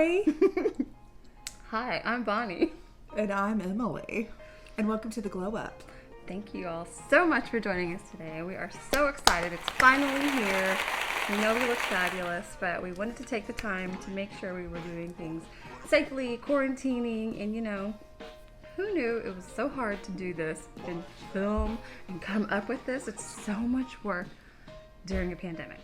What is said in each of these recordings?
Hi. Hi, I'm Bonnie. And I'm Emily. And welcome to the Glow Up. Thank you all so much for joining us today. We are so excited. It's finally here. We know we look fabulous, but we wanted to take the time to make sure we were doing things safely, quarantining, and who knew it was so hard to do this and film and come up with this? It's so much work during a pandemic.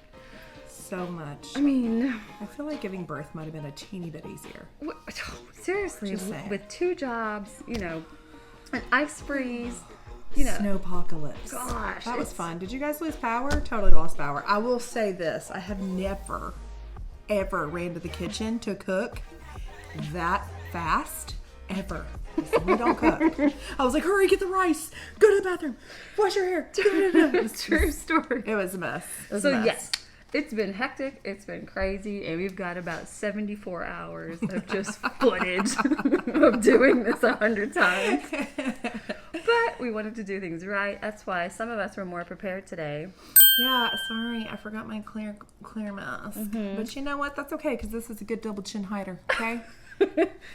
So much. I mean, I feel like giving birth might have been a teeny bit easier. Seriously, Just saying. with 2 jobs, an ice freeze, Snowpocalypse. Gosh, that was fun. Did you guys lose power? Totally lost power. I will say this. I have never, ever ran to the kitchen to cook that fast. Ever. We don't cook. I was like, hurry, get the rice. Go to the bathroom. Wash your hair. It's true story. It was a mess. Yes, it's been hectic. It's been crazy. And we've got about 74 hours of just footage of doing this 100 times. But we wanted to do things right. That's why some of us were more prepared today. Yeah, sorry. I forgot my clear mask. Mm-hmm. But you know what? That's okay because this is a good double chin hider, okay?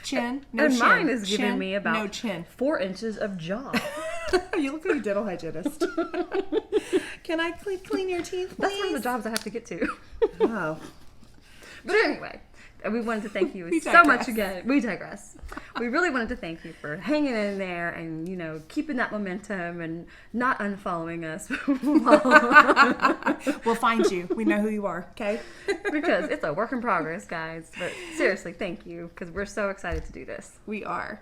Chin, no and chin. Mine is chin, giving me about no chin. 4 inches of jaw. You look like a dental hygienist. Can I clean your teeth, please? That's one of the jobs I have to get to. Oh. But anyway, we wanted to thank you so much again. We digress. We really wanted to thank you for hanging in there and, keeping that momentum and not unfollowing us. We'll find you. We know who you are, okay? Because it's a work in progress, guys. But seriously, thank you because we're so excited to do this. We are.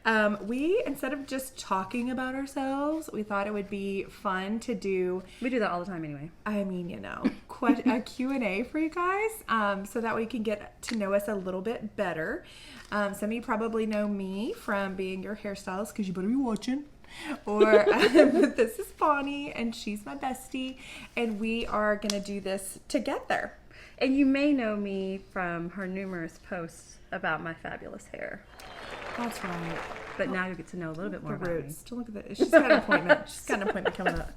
Instead of just talking about ourselves, we thought it would be fun to do... We do that all the time anyway. I mean, a Q&A for you guys so that we can get to know us a little bit better. Some of you probably know me from being your hairstylist because you better be watching. Or this is Bonnie and she's my bestie and we are going to do this together. And you may know me from her numerous posts about my fabulous hair. That's right. But now you get to know a little bit more about me. Don't look at that. She's got an appointment. She's got an appointment coming up.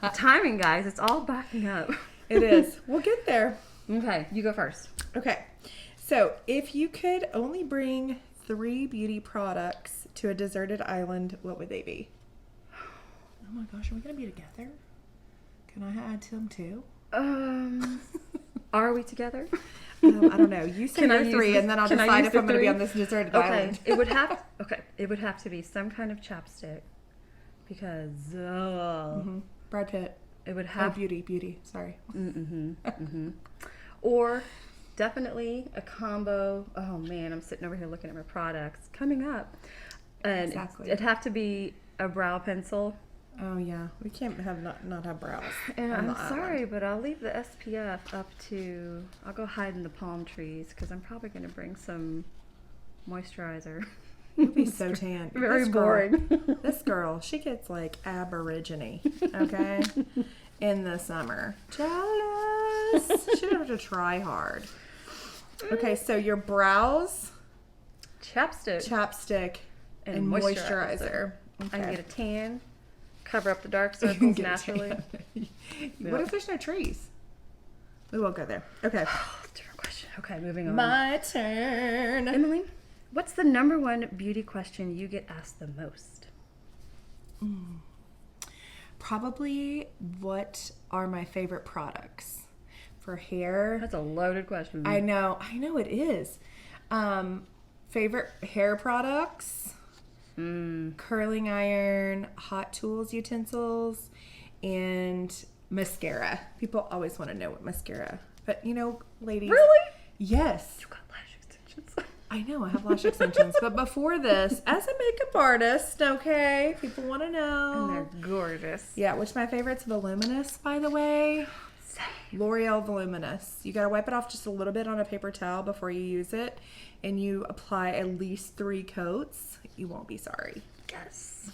The timing, guys. It's all backing up. It is. We'll get there. Okay. You go first. Okay. So if you could only bring 3 beauty products to a deserted island, what would they be? Oh my gosh. Are we going to be together? Can I add them too? Are we together? I don't know. You say your 3, and then I'll decide if I'm going to be on this deserted island. It would have to be some kind of chapstick because Brad Pitt. It would have beauty. Sorry. Or definitely a combo. Oh man, I'm sitting over here looking at my products coming up, and exactly. It'd have to be a brow pencil. Oh yeah, we can't not have brows. And I'm sorry, but I'll leave the SPF up to. I'll go hide in the palm trees because I'm probably going to bring some moisturizer. You'll be so tan. Very boring. This girl, she gets like aborigine, okay, in the summer. Jealous. She didn't have to try hard. Okay, so your brows, chapstick, and moisturizer. Okay. I can get a tan. Cover up the dark circles naturally. What if there's no trees? We won't go there. Okay. Different question. Okay, moving on. My turn. Emily, what's the number 1 beauty question you get asked the most? Probably what are my favorite products for hair? That's a loaded question. I know it is. Favorite hair products? Curling iron, hot tools utensils, and mascara. People always want to know what mascara. But ladies. Really? Yes. You got lash extensions. I know, I have lash extensions. But before this, as a makeup artist, okay, people want to know. And they're gorgeous. Yeah, which my favorite's Voluminous, by the way. Same. L'Oreal Voluminous. You got to wipe it off just a little bit on a paper towel before you use it. And you apply at least 3 coats. You won't be sorry. Yes.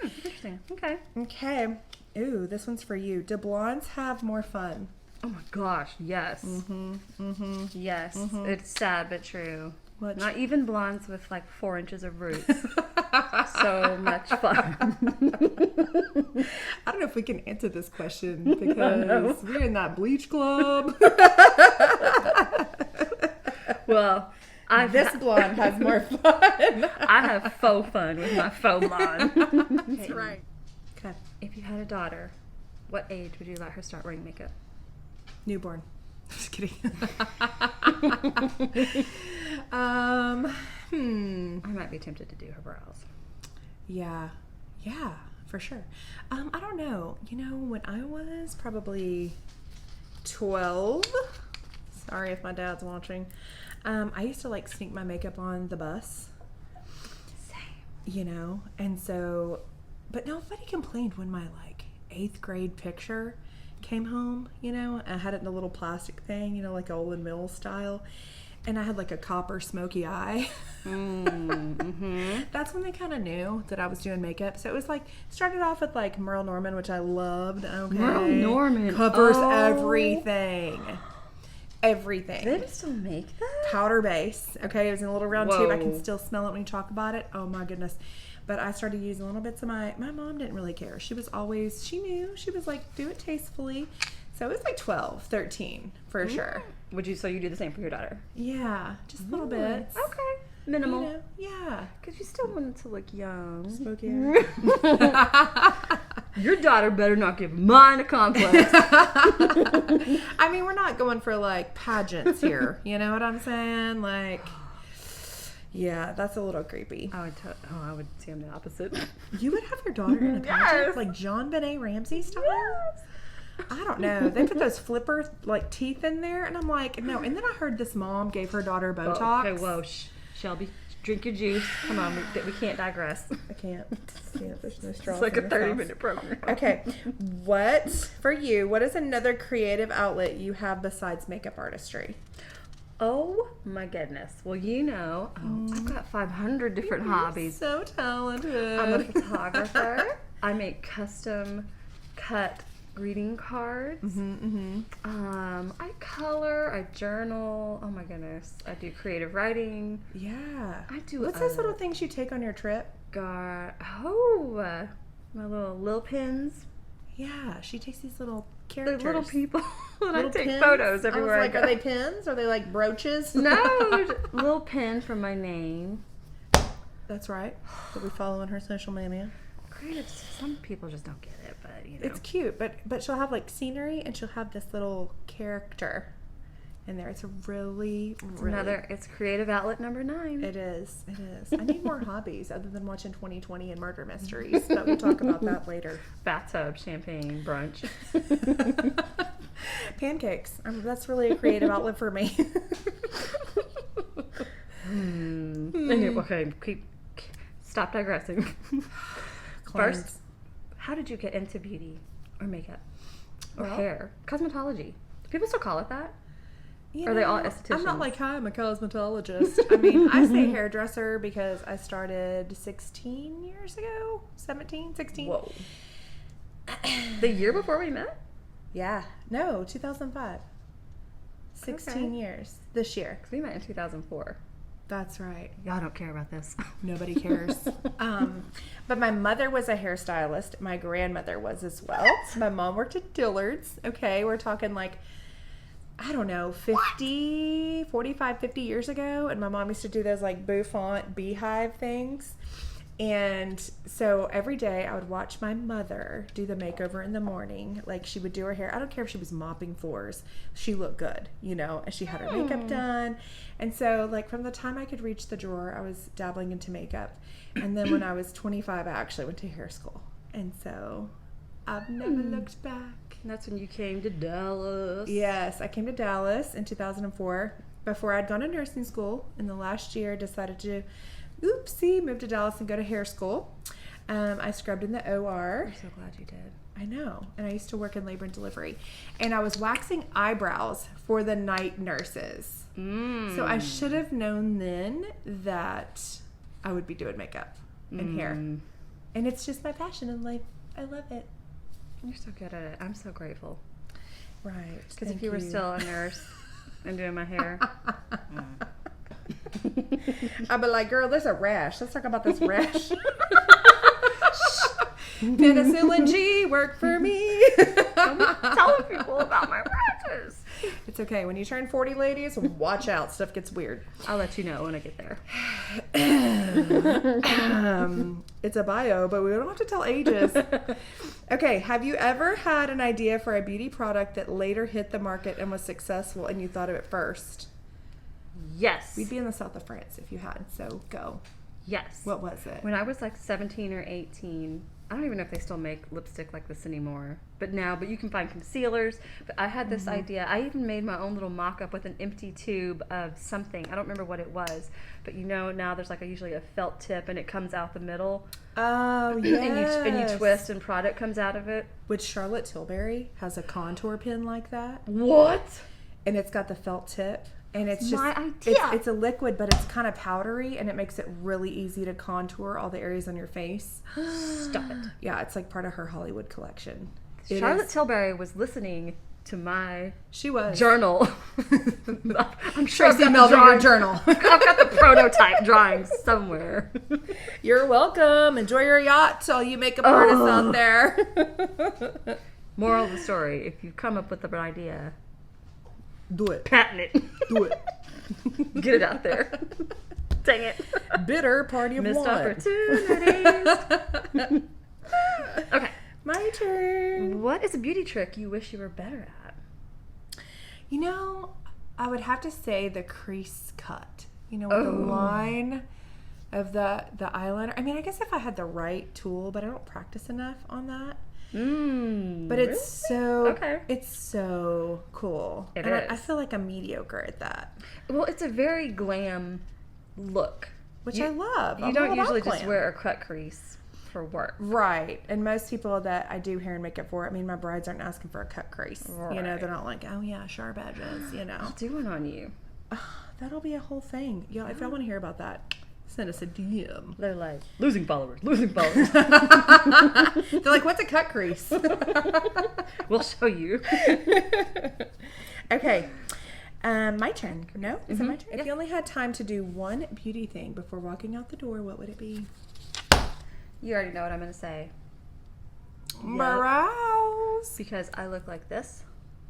Interesting. Okay. Ooh, this one's for you. Do blondes have more fun? Oh my gosh, yes. Yes. It's sad but true. What? Not even blondes with like 4 inches of roots. So much fun. I don't know if we can answer this question because we're in that bleach club. Well, This blonde has more fun. I have faux fun with my faux blonde. That's right. Okay. If you had a daughter, what age would you let her start wearing makeup? Newborn. Just kidding. I might be tempted to do her brows. Yeah, for sure. I don't know. You know, when I was probably 12, sorry if my dad's watching, I used to like sneak my makeup on the bus. Same. You know, and so, but nobody complained when my like 8th grade picture came home, you know. I had it in a little plastic thing, you know, like Olin Mills style. And I had like a copper smoky eye. That's when they kind of knew that I was doing makeup. So it was like, started off with like Merle Norman, which I loved. Okay. Merle Norman. Covers everything. Everything. Do they still make that? Powder base. Okay. It was in a little round tube. I can Whoa. still smell it when you talk about it. Oh my goodness. But I started using little bits of my mom didn't really care. She was always, she knew. She was like, do it tastefully. So it was like 12, 13 for sure. So you do the same for your daughter? Yeah, just little bits. Okay. Minimal. You know, yeah. Because you still want it to look young. Smoky eye. Your daughter better not give mine a complex. I mean, we're not going for like pageants here. You know what I'm saying? Like, yeah, that's a little creepy. I would say I'm the opposite. You would have your daughter in a pageant? Yes. Like John Benet Ramsey style? Yes. I don't know. They put those flipper like teeth in there, and I'm like, no. And then I heard this mom gave her daughter Botox. Okay, whoa, Shelby, drink your juice. Come on, we can't digress. I can't. There's no straw. It's like a 30-minute program. Okay, what is another creative outlet you have besides makeup artistry? Oh my goodness. Well, you know, I've got 500 different hobbies. So talented. I'm a photographer. I make custom cut greeting cards. I color. I journal. Oh my goodness. I do creative writing. Yeah. I do. What's those little things you take on your trip? My little lil pins. Yeah, she takes these little They're characters. little people. And I take pins? photos everywhere I I was go. like, are they pins? Are they like brooches? No, there's a little pin from my name. That's right. That we follow on her social media. Creative. Some people just don't get it, but you know. It's cute, but she'll have like scenery and she'll have this little character in there. It's a really It's creative outlet number 9. It is. I need more hobbies other than watching 2020 and murder mysteries, but we'll talk about that later. Bathtub, champagne, brunch. Pancakes. That's really a creative outlet for me. Okay, stop digressing. Cleanse. First, how did you get into beauty or makeup or Well, hair? Cosmetology. Do people still call it that? You Are they all know, estheticians? I'm not like, hi, I'm a cosmetologist. I mean, I say hairdresser because I started 16 years ago. 17, 16. Whoa. The year before we met? Yeah. No, 2005. 16 years. This year. Because we met in 2004. That's right. Y'all don't care about this. Nobody cares. But my mother was a hairstylist. My grandmother was as well. My mom worked at Dillard's. Okay, we're talking like, I don't know, 45, 50 years ago. And my mom used to do those like bouffant beehive things. And so every day I would watch my mother do the makeover in the morning. Like she would do her hair. I don't care if she was mopping floors. She looked good, you know, and she had her makeup done. And so like from the time I could reach the drawer, I was dabbling into makeup. And then when I was 25, I actually went to hair school. And so I've never looked back. And that's when you came to Dallas. Yes, I came to Dallas in 2004. Before I'd gone to nursing school. In the last year, decided to move to Dallas and go to hair school. I scrubbed in the OR. I'm so glad you did. I know. And I used to work in labor and delivery. And I was waxing eyebrows for the night nurses. So I should have known then that I would be doing makeup and hair. And it's just my passion in life. I love it. You're so good at it. I'm so grateful. Right. Because if you were still a nurse and doing my hair... I'd be like, girl, there's a rash. Let's talk about this rash. Penicillin G worked for me. I'm telling people about my rashes. It's okay. When you turn 40, ladies, watch out. Stuff gets weird. I'll let you know when I get there. It's a bio, but we don't have to tell ages. Okay, have you ever had an idea for a beauty product that later hit the market and was successful and you thought of it first? Yes. We'd be in the south of France if you had, so go. Yes. What was it? When I was like 17 or 18, I don't even know if they still make lipstick like this anymore. But you can find concealers. But I had this idea. I even made my own little mock-up with an empty tube of something. I don't remember what it was. But now there's like usually a felt tip and it comes out the middle. Oh, yes. and you twist and product comes out of it. Which Charlotte Tilbury has a contour pin like that. What? And it's got the felt tip. And it's just my idea. It's a liquid, but it's kind of powdery, and it makes it really easy to contour all the areas on your face. Stop it. Yeah, it's like part of her Hollywood collection. Charlotte Tilbury was listening to my journal. I'm sure Tracy Melvin, your journal. I've got the prototype drawing somewhere. You're welcome. Enjoy your yacht, all you makeup artists out there. Moral of the story: if you come up with an idea, do it. patent it. Do it. Get it out there. Dang it. Bitter party of Missed one. opportunities. Okay. My turn. What is a beauty trick you wish you were better at? You know, I would have to say the crease cut. You know, with the line of the eyeliner. I mean, I guess if I had the right tool, but I don't practice enough on that. But it's it's so cool. It and is. I feel like I'm mediocre at that. Well, it's a very glam look. Which I love. You I'm don't all about usually just glam. wear a cut crease for work. Right. And most people that I do hair and makeup for, I mean, my brides aren't asking for a cut crease. Right. You know, they're not like, oh yeah, sharp edges, you know. I'll do one on you. That'll be a whole thing. Y'all, if y'all want to hear about that, send us a DM. They're like, losing followers. They're like, what's a cut crease? We'll show you. Okay. My turn. No? Is it my turn? Yeah. If you only had time to do one beauty thing before walking out the door, what would it be? You already know what I'm going to say. Brows. Because I look like this.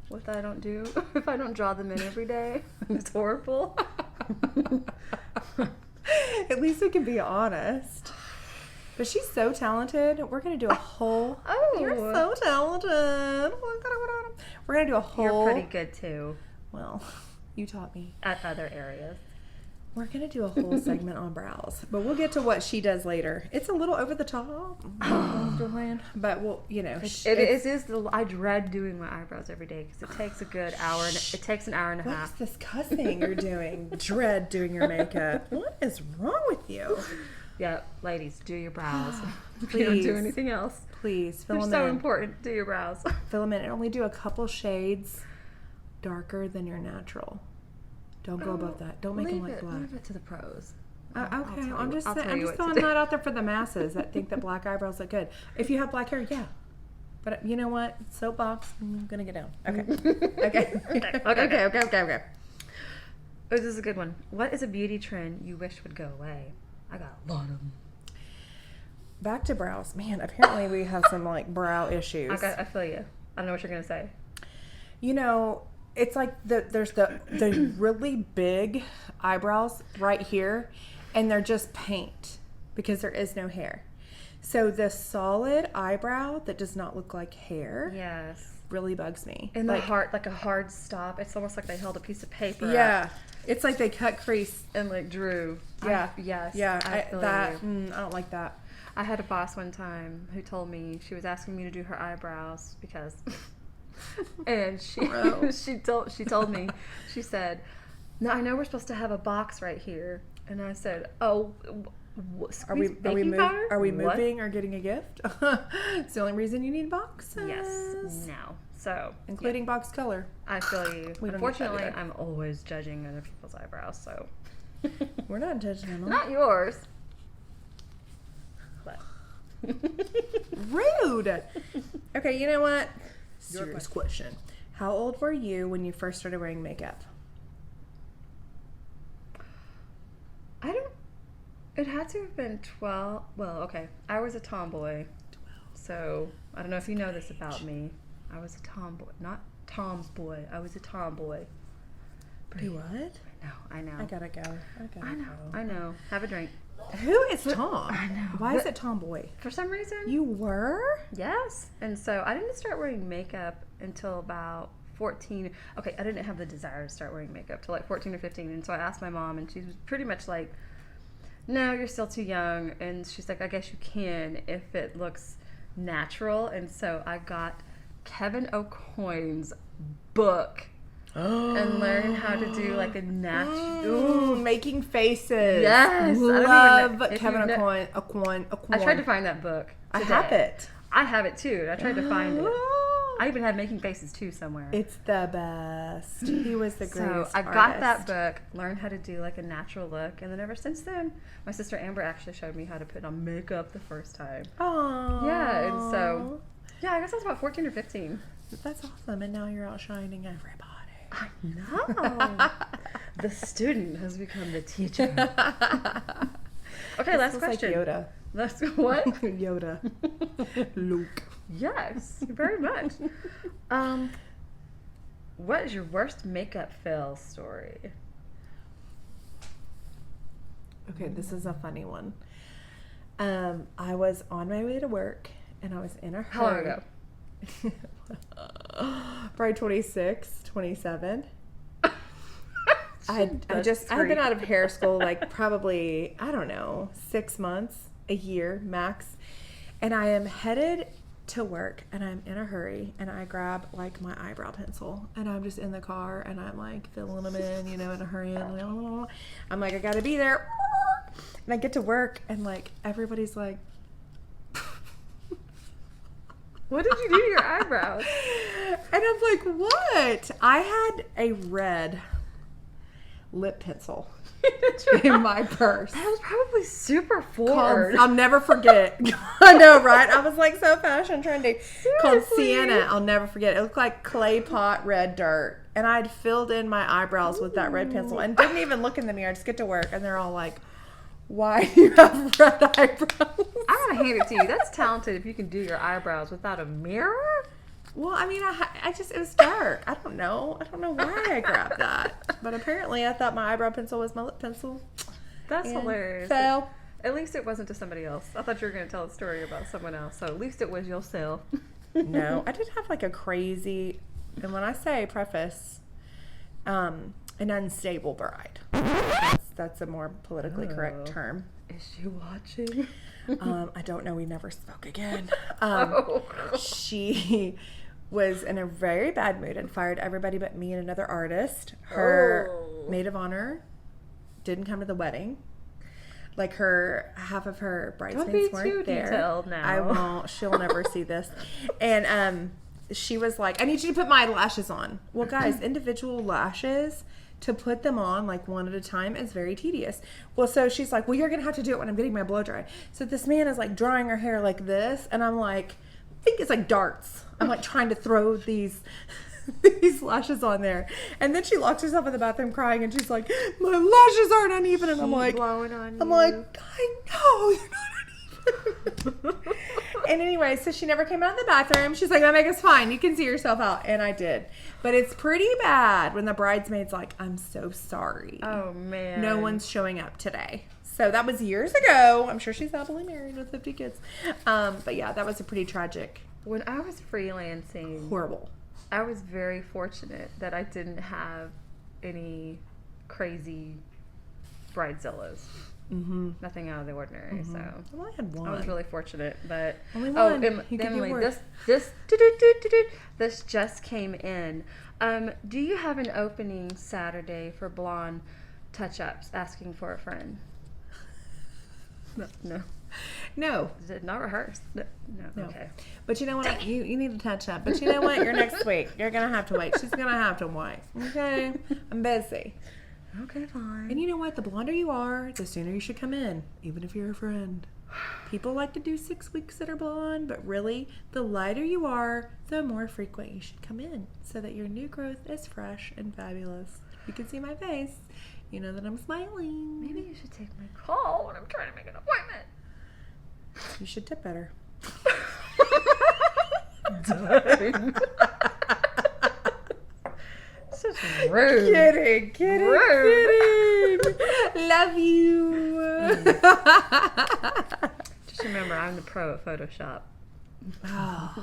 What I don't do. If I don't draw them in every day. It's horrible. At least we can be honest. But she's so talented. We're going to do a whole... Oh. You're so talented. We're going to do a whole... You're pretty good too. Well, you taught me. At other areas. We're going to do a whole segment on brows. But we'll get to what she does later. It's a little over the top. But we'll, you know. I dread doing my eyebrows every day because it takes a good hour. It takes an hour and a half. What's this cussing you're doing? Dread doing your makeup. What is wrong with you? Yeah, ladies, do your brows. If Please. you don't do anything else. Please, fill They're them so in. important. Do your brows. Fill them in and only do a couple shades darker than your natural. Don't go above that. Don't make them like black. Leave it to the pros. Okay, I'm just I'll tell I'm you just what to throwing do. that out there for the masses that think that black eyebrows look good. If you have black hair, yeah. But you know what? Soapbox. I'm gonna get down. Okay. Okay. Oh, this is a good one. What is a beauty trend you wish would go away? I got a lot of them. Back to brows. Man, apparently we have some like brow issues. I feel you. I don't know what you're gonna say. You know, it's like there's the really big eyebrows right here, and they're just paint because there is no hair. So the solid eyebrow that does not look like hair, Yes. really bugs me. And the heart, like a hard stop. It's almost like they held a piece of paper. Yeah, it's like they cut crease And like drew. Yeah. Yes. Yeah, I feel I you. don't like that. I had a boss one time who told me she was asking me to do her eyebrows because, and she told me, she said, "No, I know we're supposed to have a box right here," and I said, "Oh, Are we What? moving or getting a gift? It's the only reason you need boxes. Yes, no. So including box color. I feel you. We don't Unfortunately, get that either. I'm always judging other people's eyebrows, so We're not judgmental. not yours. But Rude. Okay, you know what? Serious question. How old were you when you first started wearing makeup? It had to have been 12. Well, okay. I was a tomboy. 12. So, I don't know if you know this about me. I was a tomboy. Not Tom's boy. I was a tomboy. Do what? I know. I gotta go. I know. Have a drink. Who is Tom? I know. Why is it Tomboy? For some reason. You were? Yes. And so I didn't start wearing makeup until about 14. Okay, I didn't have the desire to start wearing makeup till like 14 or 15. And so I asked my mom, and she was pretty much like, no, you're still too young. And she's like, I guess you can if it looks natural. And so I got Kevyn Aucoin's book and learn how to do like a natural making faces. Yes, love I don't even Kevyn know, Aucoin. I tried to find that book today. I have it. I have it too. I tried to find it. I even had Making Faces too somewhere. It's the best. He was the greatest. So I got that book, learned how to do like a natural look, and then ever since then, my sister Amber actually showed me how to put on makeup the first time. Oh. Yeah, and so I guess I was about 14 or 15. That's awesome, and now you're outshining everybody. I know. The student has become the teacher. Okay, last question. Like Yoda. Let's what? Yoda. Luke. Yes, very much. What is your worst makeup fail story? Okay, this is a funny one. I was on my way to work, and I was in a hurry. How long ago? Probably 26, 27. I had been out of hair school like probably, I don't know, 6 months, a year max. And I am headed to work, and I'm in a hurry, and I grab like my eyebrow pencil, and I'm just in the car, and I'm like filling them in, in a hurry. And I'm like, I gotta be there. And I get to work, and like everybody's like, what did you do to your eyebrows? And I'm like, what? I had a red lip pencil in my purse. That was probably super forward. I'll never forget. I know, right? I was like so fashion trendy. Called Sienna. I'll never forget. It looked like clay pot red dirt. And I'd filled in my eyebrows with that red pencil and didn't even look in the mirror. I just get to work, and they're all like, why do you have red eyebrows? I'm gonna hand it to you. That's talented if you can do your eyebrows without a mirror. Well, I mean, it was dark. I don't know why I grabbed that. But apparently I thought my eyebrow pencil was my lip pencil. That's hilarious. So, at least it wasn't to somebody else. I thought you were going to tell a story about someone else. So at least it was yourself. No, I did have like a crazy, and when I say preface, an unstable bride. That's a more politically correct term. Is she watching? I don't know. We never spoke again. Oh. She was in a very bad mood and fired everybody but me and another artist. Her maid of honor didn't come to the wedding. Like half of her bridesmaids weren't there. Detailed now. I won't. She'll never see this. And she was like, I need you to put my lashes on. Well, guys, individual lashes, to put them on like one at a time is very tedious. Well, so she's like, well, you're going to have to do it when I'm getting my blow dry. So this man is like drying her hair like this. And I'm like, I think it's like darts. I'm like trying to throw these lashes on there. And then she locks herself in the bathroom crying, and she's like, my lashes aren't uneven. And I'm like, blowing on I'm you. like, I know, you're not uneven. And anyway, so she never came out of the bathroom. She's like, that makeup's fine. You can see yourself out. And I did. But it's pretty bad when the bridesmaid's like, I'm so sorry. Oh, man. No one's showing up today. So that was years ago. I'm sure she's happily married with 50 kids. But yeah, that was a pretty tragic. When I was freelancing, Horrible. I was very fortunate that I didn't have any crazy bridezillas. Mm-hmm. Nothing out of the ordinary. Mm-hmm. So Well, I had one. I was really fortunate. But Only one. Emily, this just came in. Do you have an opening Saturday for blonde touch-ups? Asking for a friend. No. Did not rehearse. No. Okay. But you know what? You need to touch up. But you know what? You're next week. You're going to have to wait. She's going to have to wait. Okay? I'm busy. Okay, fine. And you know what? The blonder you are, the sooner you should come in, even if you're a friend. People like to do 6 weeks that are blonde, but really, the lighter you are, the more frequent you should come in so that your new growth is fresh and fabulous. You can see my face. You know that I'm smiling. Maybe you should take my call when I'm trying to make an appointment. You should tip better. Dang. Such Rude. Kidding. Love you. Just remember, I'm the pro at Photoshop. Oh,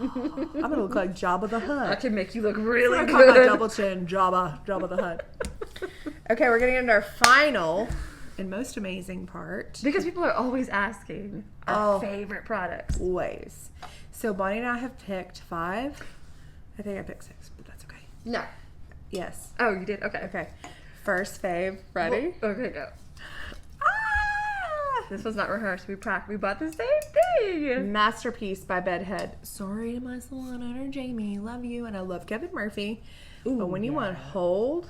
I'm gonna look like Jabba the I Hutt. can make you look really I got my good. double chin, Jabba the Hutt. Okay, we're getting into our final and most amazing part. Because people are always asking our favorite products. Always. So Bonnie and I have picked 5. I think I picked 6, but that's okay. No. Yes. Oh, you did? Okay. Okay. First fave. Ready? Well, okay, go. Ah! This was not rehearsed. We bought the same thing. Masterpiece by Bedhead. Sorry to my salon owner, Jamie. Love you. And I love Kevyn Murphy. Ooh, but when you want hold,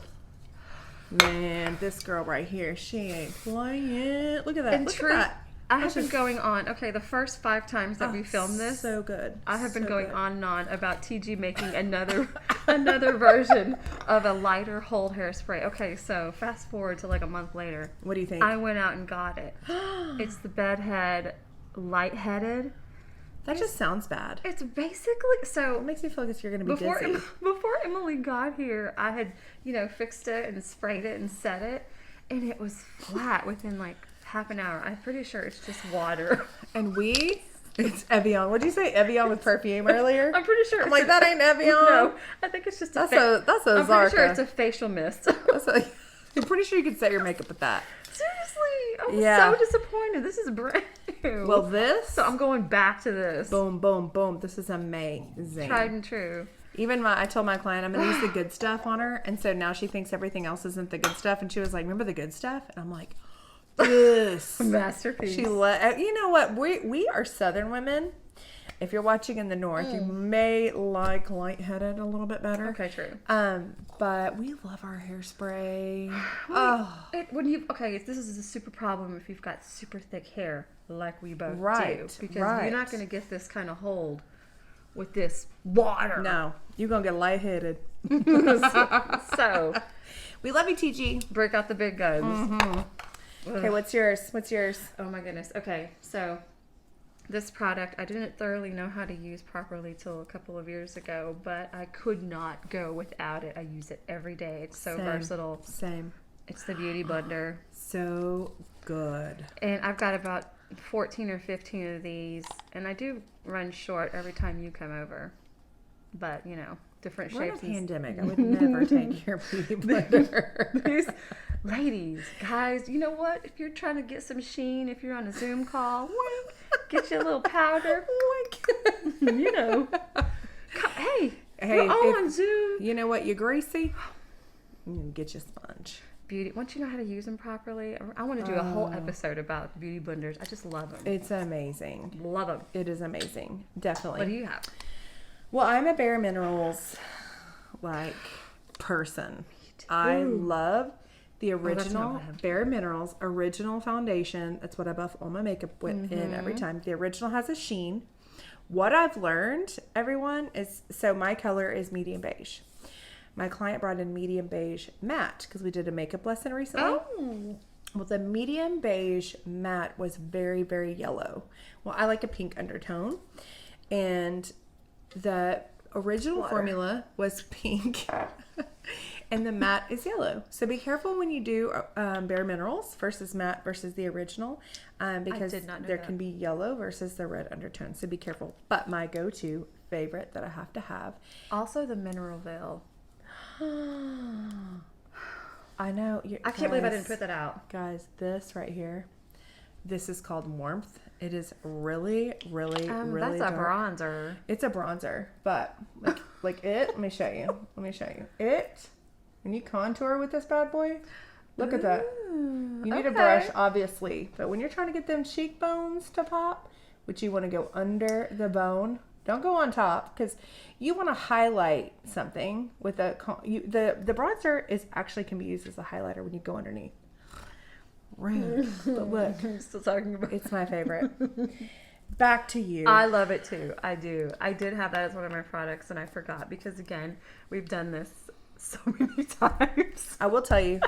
man, this girl right here, she ain't playing. Look at that. Look at that. I have been going on, the first 5 times that we filmed this. So good. I have been So going good. on and on about Tigi making another version of a lighter hold hairspray. Okay, so fast forward to like a month later. What do you think? I went out and got it. It's the Bedhead Lightheaded. That just sounds bad. It's basically, so It makes me feel like you're going to be dizzy. before Emily got here, I had, fixed it and sprayed it and set it, and it was flat within like half an hour. I'm pretty sure it's just water. And it's Evian. What did you say? Evian with perfume earlier? I'm pretty sure. I'm like, that ain't Evian. No, I think it's just That's I'm a pretty Zarka. sure it's a facial mist. I'm pretty sure you could set your makeup with that. Seriously, I was Yeah. so disappointed. This is brand new. Well, this. So I'm going back to this. Boom, boom, boom. This is amazing. Tried and true. Even I told my client I'm going to use the good stuff on her. And so now she thinks everything else isn't the good stuff. And she was like, remember the good stuff? And I'm like, yes. Masterpiece. You know what? We are Southern women. If you're watching in the North, you may like lightheaded a little bit better. Okay, true. But we love our hairspray. This is a super problem if you've got super thick hair like we both Right, do. Because right. you're not going to get this kind of hold with this water. No, you're going to get lightheaded. So, We love you, Tigi. break out the big guns. Mm-hmm. Okay, what's yours? Oh my goodness. Okay, so this product I didn't thoroughly know how to use properly till a couple of years ago, but I could not go without it. I use it every day. It's so versatile. Same. It's the Beautyblender. So good. And I've got about 14 or 15 of these, and I do run short every time you come over. But, different We're in a shapes. pandemic. I would never take your beauty blender. These ladies, guys, you know what? If you're trying to get some sheen, if you're on a Zoom call, wink, get you a little powder. Wink. Hey, we're all on Zoom. You know what? You're greasy. You can get you a sponge. Once you know how to use them properly, I want to do a whole episode about beauty blenders. I just love them. It's amazing. Love them. It is amazing. Definitely. What do you have? Well, I'm a bareMinerals person. I love the original bareMinerals original foundation. That's what I buff all my makeup with in every time. The original has a sheen. What I've learned, everyone, is my color is medium beige. My client brought in medium beige matte because we did a makeup lesson recently. Oh. Well, the medium beige matte was very, very yellow. Well, I like a pink undertone. And the original formula was pink. And the matte is yellow. So be careful when you do bareMinerals versus matte versus the original. Because there can be yellow versus the red undertone. So be careful. But my go-to favorite that I have to have. Also the mineral veil. I know. I can't believe I didn't put that out. Guys, this right here, this is called Warmth. It is really, really, really That's a dark. bronzer. It's a bronzer, but like it, let me show you. It, when you contour with this bad boy, look at that. You need a brush, obviously, but when you're trying to get them cheekbones to pop, which you want to go under the bone, don't go on top because you want to highlight something with the bronzer can be used as a highlighter when you go underneath. Rude, but look, I'm still talking about it's my favorite. Back to you. I love it too. I do. I did have that as one of my products and I forgot because again, we've done this so many times. I will tell you,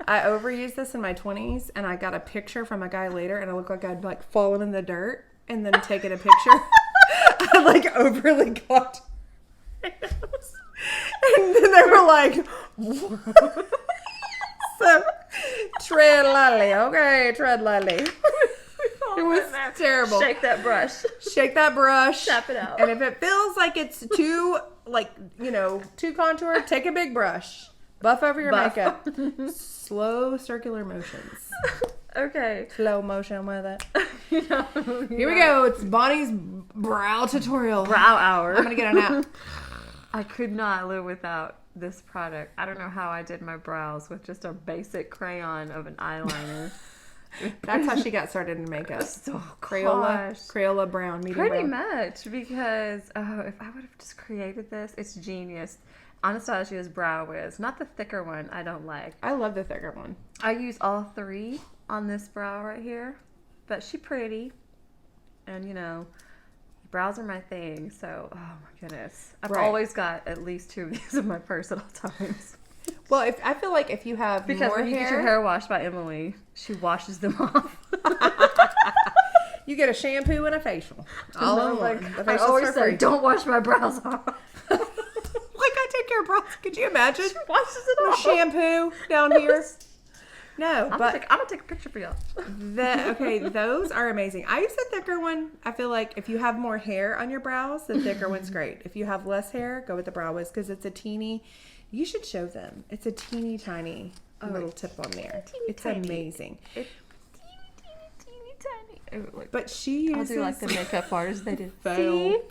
I overused this in my 20s and I got a picture from a guy later and I looked like I'd fallen in the dirt and then taken a picture. I overly got. And then they were like, So, tread lightly. Okay, tread lightly. It was terrible. Shake that brush. Shake that brush. Tap it out. And if it feels like it's too, too contoured, take a big brush. Buff over your makeup. Slow circular motions. Okay. Slow motion with it. Here we go. It's Bonnie's brow tutorial. Brow hour. I'm going to get a nap. I could not live without this product. I don't know how I did my brows with just a basic crayon of an eyeliner. That's how she got started in makeup. Oh, Crayola brown, medium pretty brown. much, because if I would have just created this, it's genius. Anastasia's Brow Wiz, not the thicker one. I don't like. I love the thicker one. I use all three on this brow right here, but she pretty, and brows are my thing. So, oh my goodness, I've always got at least 2 of these in my purse at all times. Well, I feel like if you have because more when you hair, get your hair washed by Emily, she washes them off. you get a shampoo and a facial. All in one. The I facial's always for say, free. don't wash my brows off. Like I take care of brows. Could you imagine? She washes it No off. shampoo down here. No, I'm but gonna take a picture for y'all. those are amazing. I use the thicker one. I feel like if you have more hair on your brows, the thicker one's great. If you have less hair, go with the Brow Wiz because it's a teeny. You should show them. It's a teeny tiny little tip on there. It's tiny. amazing. It's teeny tiny. But she uses... I'll do like the makeup artist they did. Fail.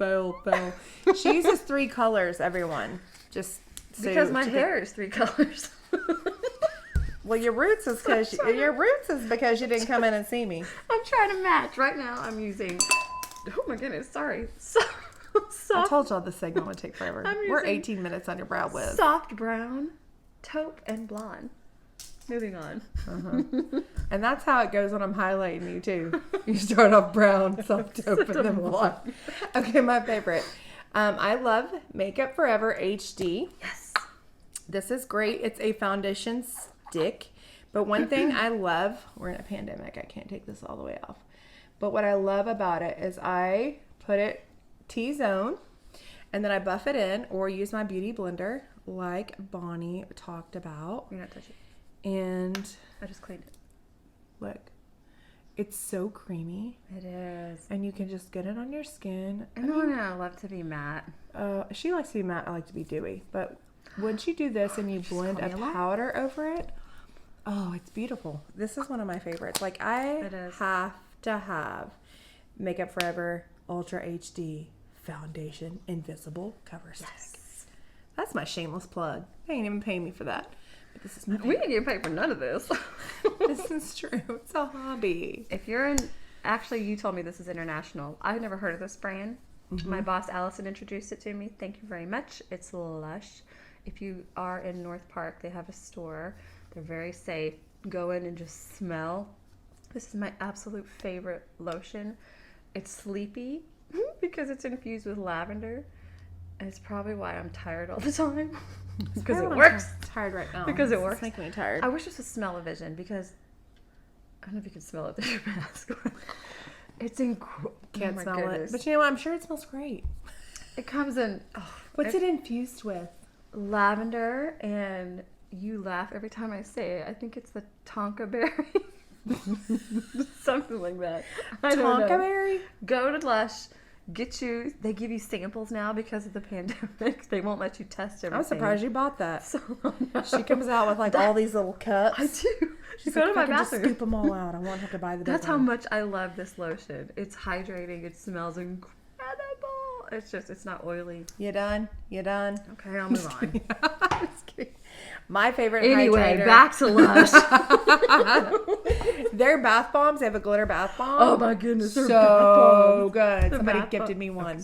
She uses 3 colors, everyone. Just so because my hair is 3 colors. Well, your roots is because you didn't come in and see me. I'm trying to match. Right now I'm using... Oh my goodness, sorry. I told y'all this segment would take forever. We're 18 minutes on your Brow Wiz. Soft brown, taupe, and blonde. Moving on. And that's how it goes when I'm highlighting you too. You start off brown, soft taupe, and then blonde. Okay, my favorite. I love Makeup Forever HD. Yes. This is great. It's a foundation stick. But one thing I love, we're in a pandemic. I can't take this all the way off. But what I love about it is I put it T-zone and then I buff it in or use my Beautyblender like Bonnie talked about. You're not touching. And I just cleaned it. Look, it's so creamy. It is. And you can just get it on your skin. I love to be matte. She likes to be matte. I like to be dewy. But once you do this and you blend a powder over it, oh, it's beautiful. This is one of my favorites. Like I have to have Makeup Forever Ultra HD Foundation Invisible Cover Stick. Yes. That's my shameless plug. They ain't even paying me for that. But this is we didn't get paid for none of this. This is true. It's a hobby. If you're in... Actually, you told me this is international. I've never heard of this brand. Mm-hmm. My boss, Allison, introduced it to me. Thank you very much. It's Lush. If you are in North Park, they have a store. They're very safe. Go in and just smell. This is my absolute favorite lotion. It's sleepy because it's infused with lavender. And it's probably why I'm tired all the time. Because it works. I'm tired right now. Because it works. It's making me tired. I wish this was smell-o-vision because I don't know if you can smell it through your mask. It's incredible. Can't smell it. But you know what? I'm sure it smells great. It comes in... What's it infused with? Lavender, and you laugh every time I say it. I think it's the tonka berry. Something like that. Tonka berry? Go to Lush. They give you samples now because of the pandemic. They won't let you test everything. I'm surprised you bought that. So, she comes out with like all these little cups. I do. She's go like, to my I can just bathroom. scoop them all out. I won't have to buy the big That's how one. much I love this lotion. It's hydrating. It smells incredible. It's not oily. You done? Okay, I'll move on. I'm just kidding. My favorite Anyway, hydrator. back to Lush. Their bath bombs, they have a glitter bath bomb. Oh my goodness, they're so good. The Somebody bath gifted bomb. me one.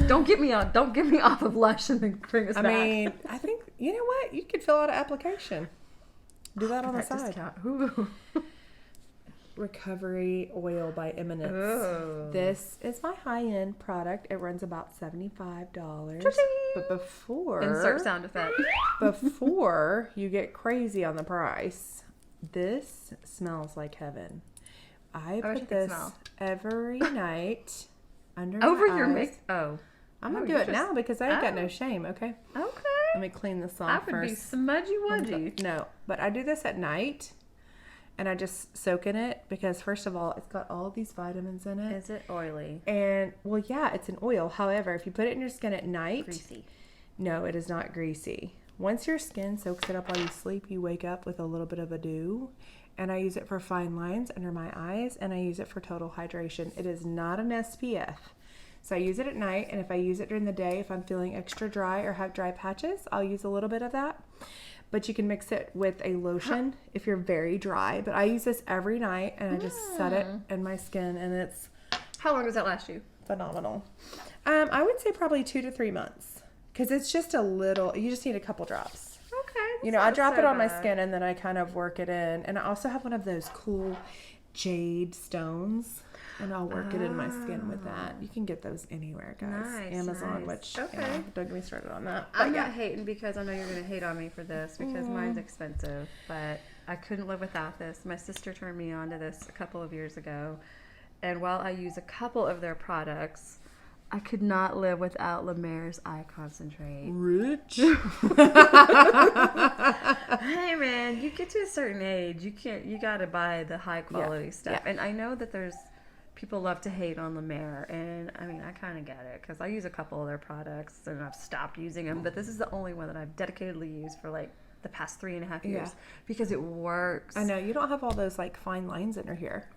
Don't get me off of Lush and then bring us back. I mean, I think, you know what? You could fill out an application. Do that on the side. Recovery Oil by Eminence. Oh. This is my high-end product. It runs about $75. Cha-ching! But before... Insert sound effect. Before you get crazy on the price, this smells like heaven. I put this every night under my Over eyes. your makeup. Oh. I'm going to do it now because I ain't got no shame, okay? Okay. Let me clean this off I would first. be smudgy wudgy. No, but I do this at night, and I just soak in it because, first of all, it's got all these vitamins in it. Is it oily? And, well, yeah, it's an oil. However, if you put it in your skin at night... Greasy. No, it is not greasy. Once your skin soaks it up while you sleep, you wake up with a little bit of a dew. And I use it for fine lines under my eyes, and I use it for total hydration. It is not an SPF. So I use it at night, and if I use it during the day, if I'm feeling extra dry or have dry patches, I'll use a little bit of that. But you can mix it with a lotion if you're very dry. But I use this every night, and I just set it in my skin, and it's... How long does that last you? Phenomenal. I would say probably 2 to 3 months, because it's just a little... You just need a couple drops. Okay. You know, I drop it on my skin, and then I kind of work it in. And I also have one of those cool jade stones, and I'll work it in my skin with that. You can get those anywhere, guys. Nice, Amazon, nice. which, don't get me started on that. I'm not hating because I know you're going to hate on me for this because mine's expensive, but I couldn't live without this. My sister turned me on to this a couple of years ago, and while I use a couple of their products, I could not live without Mer's Eye Concentrate. Rich. Hey man, you get to a certain age, you gotta buy the high quality stuff. Yeah. And I know that there's people love to hate on Mer, and I mean I kind of get it because I use a couple of their products and I've stopped using them, but this is the only one that I've dedicatedly used for like the past 3.5 years because it works. I know, you don't have all those like fine lines in her hair.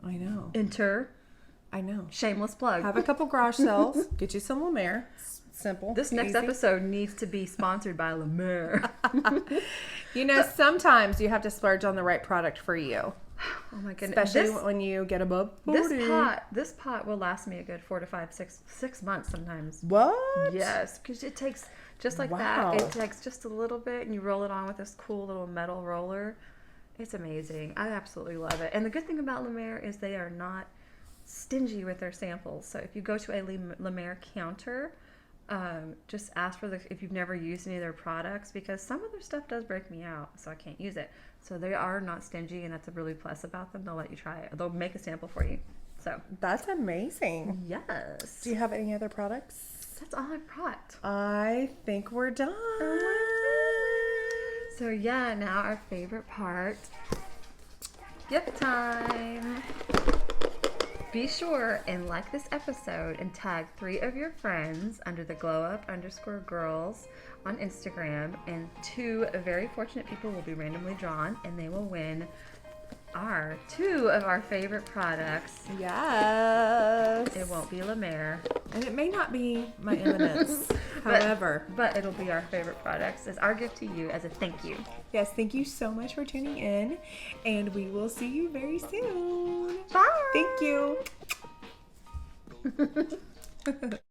I know. Enter. I know. Shameless plug. Have a couple garage sales. Get you some Mer. Simple. This next episode needs to be sponsored by Mer. You know, sometimes you have to splurge on the right product for you. Oh my goodness. Especially when you get above 40. This pot will last me a good 4 to 5, 6 months sometimes. What? Yes, because it takes, just like that, it takes just a little bit and you roll it on with this cool little metal roller. It's amazing. I absolutely love it. And the good thing about Mer is they are not stingy with their samples. So if you go to a Mer counter, just ask for if you've never used any of their products, because some of their stuff does break me out, so I can't use it. So they are not stingy, and that's a really plus about them. They'll let you try it. They'll make a sample for you. So that's amazing. Yes. Do you have any other products? That's all I brought. I think we're done. So yeah, now our favorite part, gift time. Be sure and like this episode and tag 3 of your friends under the glowup_girls on Instagram, and 2 very fortunate people will be randomly drawn, and they will win 2 of our favorite products. Yes. It won't be Mer. And it may not be my Eminence. However. But it'll be our favorite products as our gift to you as a thank you. Yes, thank you so much for tuning in. And we will see you very soon. Bye. Thank you.